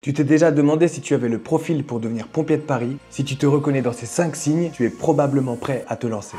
Tu t'es déjà demandé si tu avais le profil pour devenir pompier de Paris? Si tu te reconnais dans ces 5 signes, tu es probablement prêt à te lancer.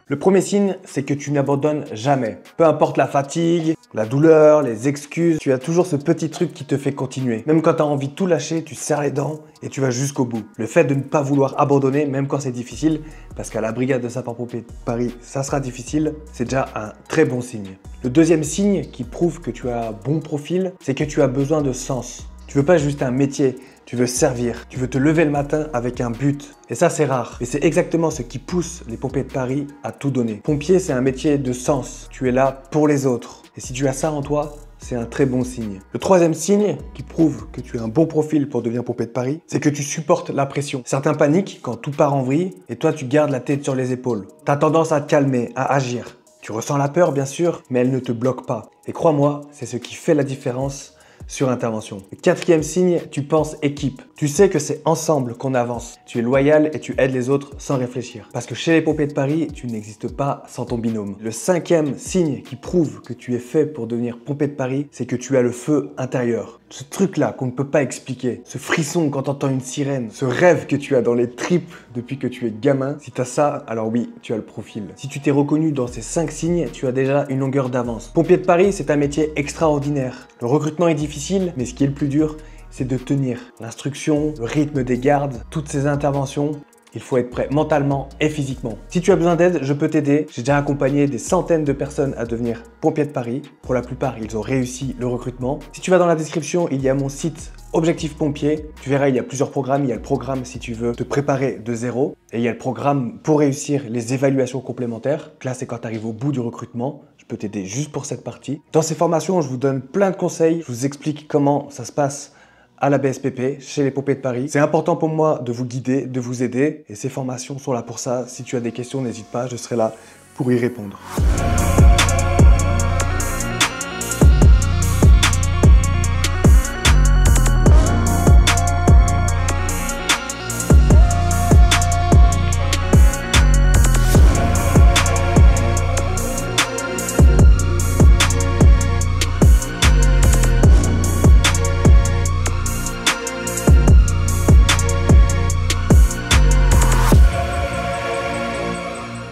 Le premier signe, c'est que tu n'abandonnes jamais. Peu importe la fatigue, la douleur, les excuses, tu as toujours ce petit truc qui te fait continuer. Même quand tu as envie de tout lâcher, tu serres les dents et tu vas jusqu'au bout. Le fait de ne pas vouloir abandonner, même quand c'est difficile, parce qu'à la brigade de sapeurs-pompiers de Paris, ça sera difficile, c'est déjà un très bon signe. Le deuxième signe qui prouve que tu as un bon profil, c'est que tu as besoin de sens. Tu veux pas juste un métier, tu veux servir, tu veux te lever le matin avec un but. Et ça, c'est rare. Et c'est exactement ce qui pousse les pompiers de Paris à tout donner. Pompier, c'est un métier de sens. Tu es là pour les autres. Et si tu as ça en toi, c'est un très bon signe. Le troisième signe qui prouve que tu as un bon profil pour devenir pompier de Paris, c'est que tu supportes la pression. Certains paniquent quand tout part en vrille et toi, tu gardes la tête sur les épaules. Tu as tendance à te calmer, à agir. Tu ressens la peur, bien sûr, mais elle ne te bloque pas. Et crois-moi, c'est ce qui fait la différence sur intervention. Le quatrième signe, tu penses équipe. Tu sais que c'est ensemble qu'on avance. Tu es loyal et tu aides les autres sans réfléchir. Parce que chez les pompiers de Paris, tu n'existes pas sans ton binôme. Le cinquième signe qui prouve que tu es fait pour devenir pompier de Paris, c'est que tu as le feu intérieur. Ce truc-là qu'on ne peut pas expliquer, ce frisson quand tu entends une sirène, ce rêve que tu as dans les tripes depuis que tu es gamin, si tu as ça, alors oui, tu as le profil. Si tu t'es reconnu dans ces 5 signes, tu as déjà une longueur d'avance. Pompier de Paris, c'est un métier extraordinaire. Le recrutement est difficile, mais ce qui est le plus dur, c'est de tenir. L'instruction, le rythme des gardes, toutes ces interventions, il faut être prêt mentalement et physiquement. Si tu as besoin d'aide, je peux t'aider. J'ai déjà accompagné des centaines de personnes à devenir pompiers de Paris. Pour la plupart, ils ont réussi le recrutement. Si tu vas dans la description, il y a mon site Objectif Pompier. Tu verras, il y a plusieurs programmes. Il y a le programme si tu veux te préparer de zéro. Et il y a le programme pour réussir les évaluations complémentaires. Là, c'est quand tu arrives au bout du recrutement. Je peux t'aider juste pour cette partie. Dans ces formations, je vous donne plein de conseils. Je vous explique comment ça se passe à la BSPP, chez les pompiers de Paris. C'est important pour moi de vous guider, de vous aider. Et ces formations sont là pour ça. Si tu as des questions, n'hésite pas, je serai là pour y répondre.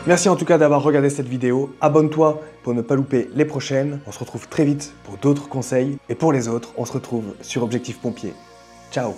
Merci en tout cas d'avoir regardé cette vidéo. Abonne-toi pour ne pas louper les prochaines. On se retrouve très vite pour d'autres conseils. Et pour les autres, on se retrouve sur Objectif Pompier. Ciao!